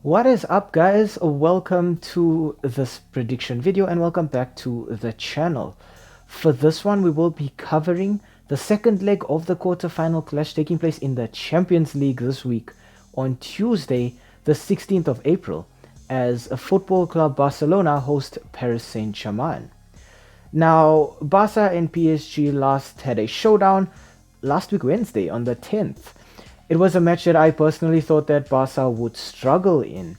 What is up, guys? Welcome to this prediction video and welcome back to the channel. For this one, we will be covering the second leg of the quarterfinal clash taking place in the Champions League this week on Tuesday, the 16th of April, as a football club Barcelona host Paris Saint-Germain. Now, Barca and PSG last had a showdown last week Wednesday on the 10th. It was a match that I personally thought that Barca would struggle in,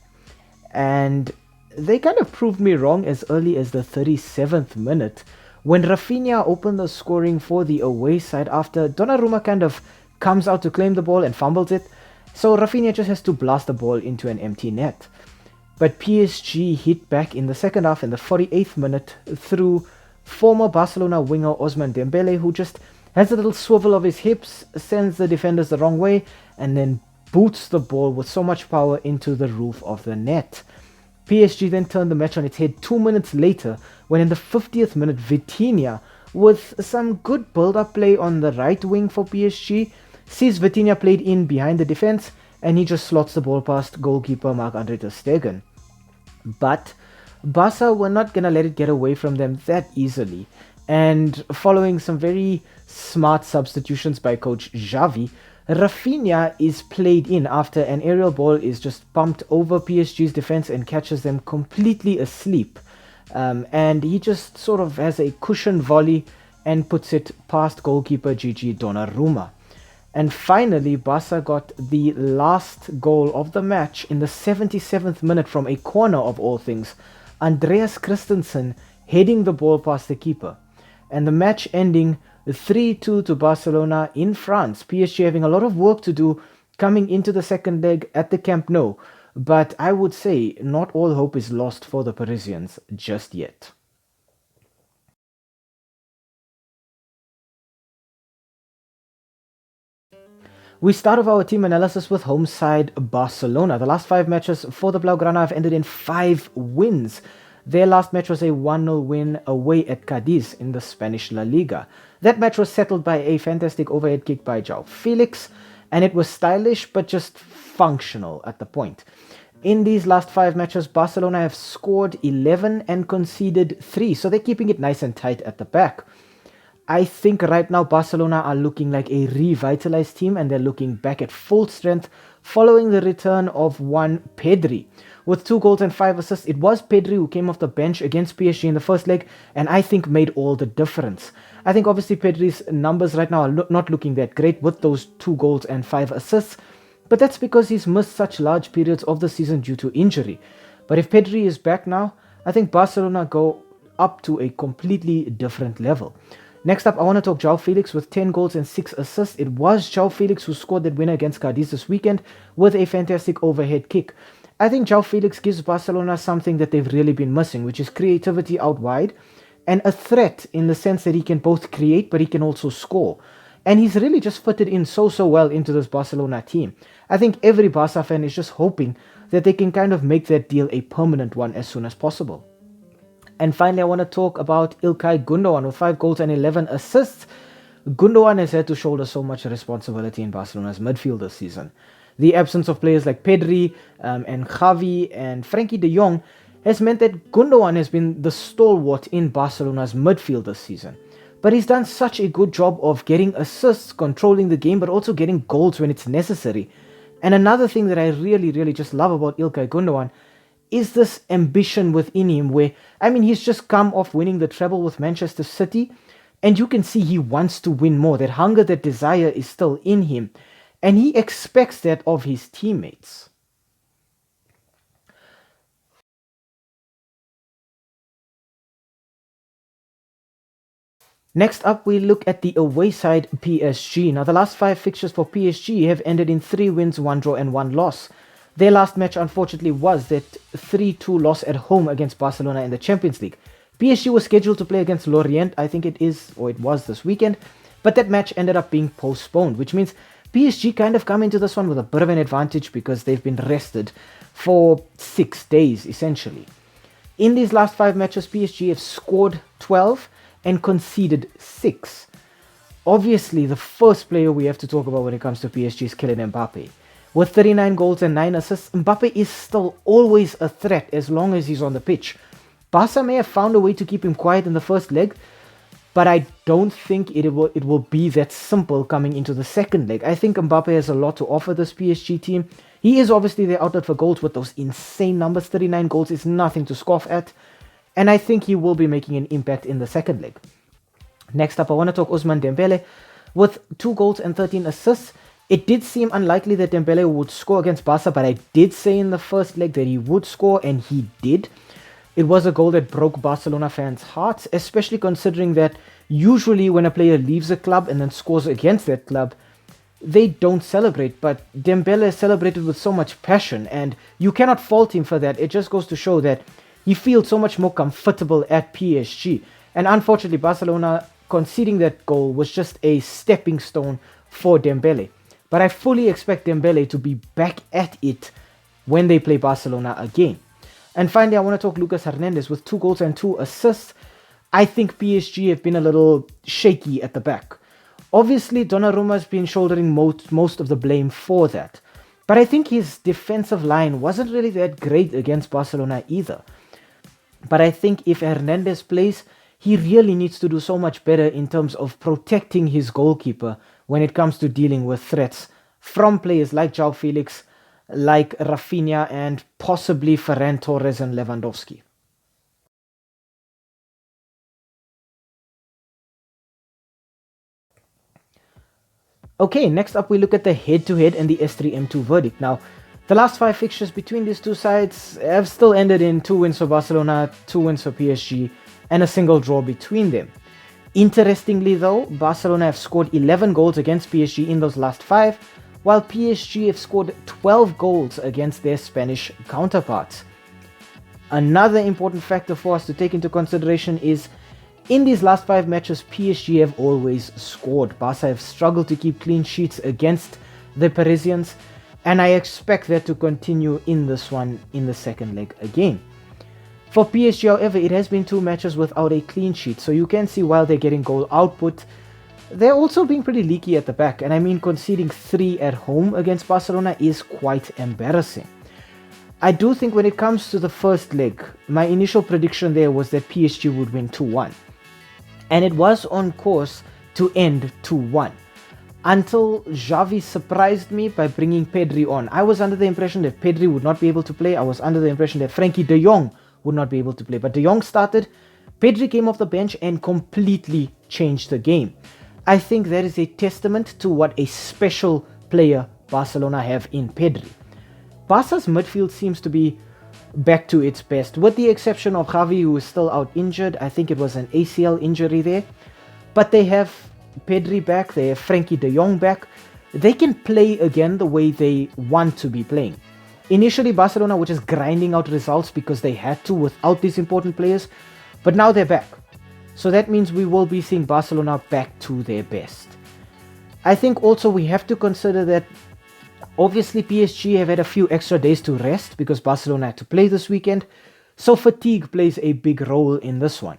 and they kind of proved me wrong as early as the 37th minute when Rafinha opened the scoring for the away side after Donnarumma kind of comes out to claim the ball and fumbles it, so Rafinha just has to blast the ball into an empty net. But PSG hit back in the second half in the 48th minute through former Barcelona winger Ousmane Dembele, who just has a little swivel of his hips, sends the defenders the wrong way, and then boots the ball with so much power into the roof of the net. PSG then turned the match on its head 2 minutes later when in the 50th minute Vitinha, with some good build-up play on the right wing for PSG, sees Vitinha played in behind the defense and he just slots the ball past goalkeeper Marc-Andre ter Stegen. But Barca were not going to let it get away from them that easily, and following some very smart substitutions by coach Xavi, Rafinha is played in after an aerial ball is just pumped over PSG's defense and catches them completely asleep. And he just sort of has a cushion volley and puts it past goalkeeper Gigi Donnarumma. And finally, Barca got the last goal of the match in the 77th minute from a corner of all things, Andreas Christensen heading the ball past the keeper. And the match ending 3-2 to Barcelona in France. PSG having a lot of work to do coming into the second leg at the Camp Nou, but I would say not all hope is lost for the Parisians just yet. We start off our team analysis with home side Barcelona. The last 5 matches for the Blaugrana have ended in 5 wins. Their last match was a 1-0 win away at Cadiz in the Spanish La Liga. That match was settled by a fantastic overhead kick by João Felix, and it was stylish but just functional at the point. In these last 5 matches, Barcelona have scored 11 and conceded 3, so they're keeping it nice and tight at the back. I think right now Barcelona are looking like a revitalized team and they're looking back at full strength following the return of one Pedri. With 2 goals and 5 assists, it was Pedri who came off the bench against PSG in the first leg and I think made all the difference. I think obviously Pedri's numbers right now are not looking that great with those 2 goals and 5 assists, but that's because he's missed such large periods of the season due to injury. But if Pedri is back now, I think Barcelona go up to a completely different level. Next up, I want to talk João Felix with 10 goals and 6 assists. It was João Felix who scored that winner against Cadiz this weekend with a fantastic overhead kick. I think João Felix gives Barcelona something that they've really been missing, which is creativity out wide and a threat in the sense that he can both create but he can also score. And he's really just fitted in so well into this Barcelona team. I think every Barca fan is just hoping that they can kind of make that deal a permanent one as soon as possible. And finally, I want to talk about İlkay Gündoğan with 5 goals and 11 assists. Gündoğan has had to shoulder so much responsibility in Barcelona's midfield this season. The absence of players like Pedri and Xavi and Frenkie de Jong has meant that Gündoğan has been the stalwart in Barcelona's midfield this season. But he's done such a good job of getting assists, controlling the game, but also getting goals when it's necessary. And another thing that I really just love about İlkay Gündoğan is this ambition within him where, I mean, he's just come off winning the treble with Manchester City and you can see he wants to win more. That hunger, that desire is still in him and he expects that of his teammates. Next up, we look at the away side PSG. Now, the last 5 fixtures for PSG have ended in 3 wins, 1 draw and 1 loss. Their last match, unfortunately, was that 3-2 loss at home against Barcelona in the Champions League. PSG was scheduled to play against Lorient, I think it was this weekend, but that match ended up being postponed, which means PSG kind of come into this one with a bit of an advantage because they've been rested for 6 days, essentially. In these last 5 matches, PSG have scored 12 and conceded 6. Obviously, the first player we have to talk about when it comes to PSG is Kyliann Mbappe. With 39 goals and 9 assists, Mbappe is still always a threat as long as he's on the pitch. Barca may have found a way to keep him quiet in the first leg, but I don't think it will be that simple coming into the second leg. I think Mbappe has a lot to offer this PSG team. He is obviously their outlet for goals with those insane numbers. 39 goals is nothing to scoff at. And I think he will be making an impact in the second leg. Next up, I want to talk Ousmane Dembele. With 2 goals and 13 assists, it did seem unlikely that Dembele would score against Barca, but I did say in the first leg that he would score, and he did. It was a goal that broke Barcelona fans' hearts, especially considering that usually when a player leaves a club and then scores against that club, they don't celebrate. But Dembele celebrated with so much passion, and you cannot fault him for that. It just goes to show that he feels so much more comfortable at PSG. And unfortunately, Barcelona conceding that goal was just a stepping stone for Dembele. But I fully expect Dembele to be back at it when they play Barcelona again. And finally, I want to talk Lucas Hernandez with 2 goals and 2 assists. I think PSG have been a little shaky at the back. Obviously, Donnarumma has been shouldering most of the blame for that. But I think his defensive line wasn't really that great against Barcelona either. But I think if Hernandez plays, he really needs to do so much better in terms of protecting his goalkeeper when it comes to dealing with threats from players like João Felix, like Rafinha, and possibly Ferran Torres and Lewandowski. Okay, next up we look at the head-to-head and the S3M2 Verdict. Now, the last 5 fixtures between these two sides have still ended in 2 wins for Barcelona, 2 wins for PSG, and a single draw between them. Interestingly though, Barcelona have scored 11 goals against PSG in those last 5, while PSG have scored 12 goals against their Spanish counterparts. Another important factor for us to take into consideration is in these last 5 matches, PSG have always scored. Barca have struggled to keep clean sheets against the Parisians, and I expect that to continue in this one in the second leg again. For PSG, however, it has been 2 matches without a clean sheet, so you can see while they're getting goal output, they're also being pretty leaky at the back, and I mean conceding 3 at home against Barcelona is quite embarrassing. I do think when it comes to the first leg, my initial prediction there was that PSG would win 2-1. And it was on course to end 2-1. Until Xavi surprised me by bringing Pedri on. I was under the impression that Pedri would not be able to play. I was under the impression that Frenkie de Jong would not be able to play. But de Jong started, Pedri came off the bench and completely changed the game. I think that is a testament to what a special player Barcelona have in Pedri. Barca's midfield seems to be back to its best, with the exception of Xavi, who is still out injured. I think it was an ACL injury there. But they have Pedri back, they have Frenkie de Jong back. They can play again the way they want to be playing. Initially, Barcelona were just grinding out results because they had to without these important players, but now they're back. So that means we will be seeing Barcelona back to their best. I think also we have to consider that obviously PSG have had a few extra days to rest because Barcelona had to play this weekend, so fatigue plays a big role in this one.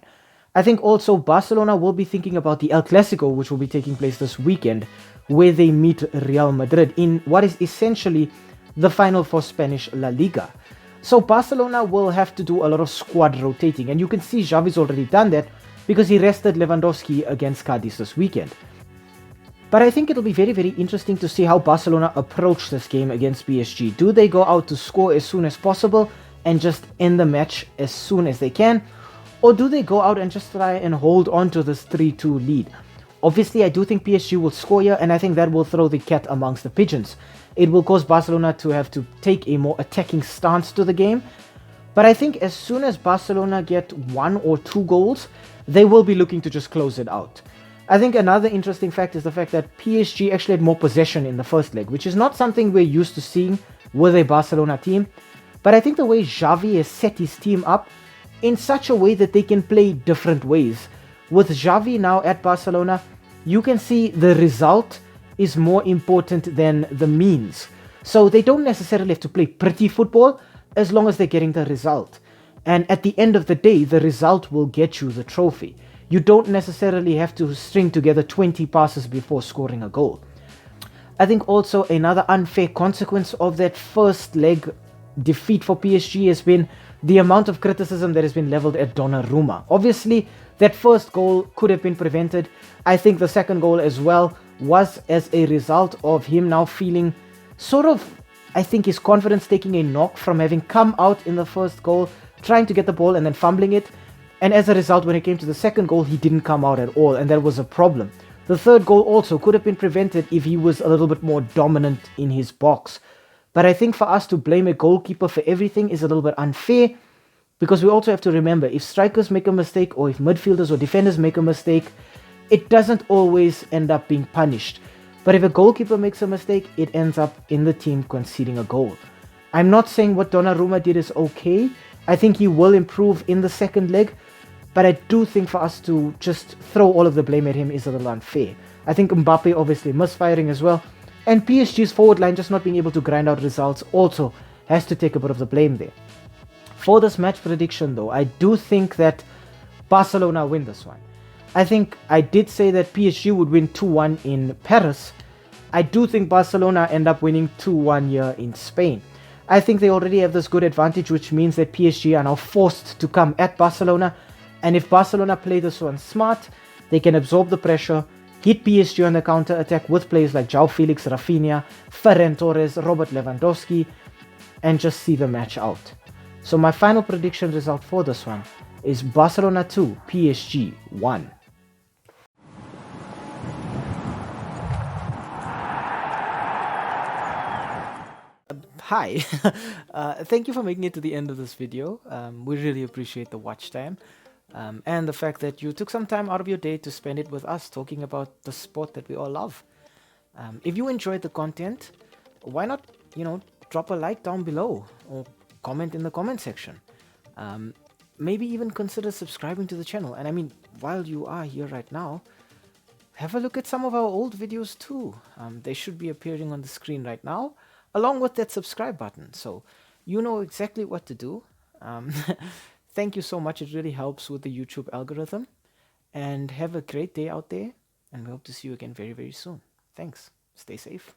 I think also Barcelona will be thinking about the El Clasico, which will be taking place this weekend, where they meet Real Madrid in what is essentially the final for Spanish La Liga. So Barcelona will have to do a lot of squad rotating, and you can see Xavi's already done that because he rested Lewandowski against Cadiz this weekend. But I think it'll be very, very interesting to see how Barcelona approach this game against PSG. Do they go out to score as soon as possible and just end the match as soon as they can? Or do they go out and just try and hold on to this 3-2 lead? Obviously, I do think PSG will score here, and I think that will throw the cat amongst the pigeons. It will cause Barcelona to have to take a more attacking stance to the game. But I think as soon as Barcelona get 1 or 2 goals, they will be looking to just close it out. I think another interesting fact is the fact that PSG actually had more possession in the first leg, which is not something we're used to seeing with a Barcelona team. But I think the way Xavi has set his team up in such a way that they can play different ways. With Xavi now at Barcelona, you can see the result is more important than the means. So they don't necessarily have to play pretty football as long as they're getting the result. And at the end of the day, the result will get you the trophy. You don't necessarily have to string together 20 passes before scoring a goal. I think also another unfair consequence of that first leg defeat for PSG has been the amount of criticism that has been leveled at Donnarumma. Obviously, that first goal could have been prevented. I think the second goal as well was as a result of him now feeling sort of, I think, his confidence taking a knock from having come out in the first goal, trying to get the ball and then fumbling it. And as a result, when it came to the second goal, he didn't come out at all, and that was a problem. The third goal also could have been prevented if he was a little bit more dominant in his box. But I think for us to blame a goalkeeper for everything is a little bit unfair, because we also have to remember, if strikers make a mistake or if midfielders or defenders make a mistake, it doesn't always end up being punished. But if a goalkeeper makes a mistake, it ends up in the team conceding a goal. I'm not saying what Donnarumma did is okay. I think he will improve in the second leg, but I do think for us to just throw all of the blame at him is a little unfair. I think Mbappe obviously misfiring as well, and PSG's forward line just not being able to grind out results also has to take a bit of the blame there. For this match prediction though, I do think that Barcelona win this one. I think I did say that PSG would win 2-1 in Paris. I do think Barcelona end up winning 2-1 here in Spain. I think they already have this good advantage, which means that PSG are now forced to come at Barcelona. And if Barcelona play this one smart, they can absorb the pressure, hit PSG on the counter attack with players like João Felix, Rafinha, Ferran Torres, Robert Lewandowski, and just see the match out. So my final prediction result for this one is Barcelona 2, PSG 1. Hi, thank you for making it to the end of this video. We really appreciate the watch time and the fact that you took some time out of your day to spend it with us talking about the sport that we all love. If you enjoyed the content, why not, drop a like down below or comment in the comment section. Maybe even consider subscribing to the channel. And I mean, while you are here right now, have a look at some of our old videos too. They should be appearing on the screen right now, along with that subscribe button. So you know exactly what to do. Thank you so much. It really helps with the YouTube algorithm. And have a great day out there. And we hope to see you again very, very soon. Thanks. Stay safe.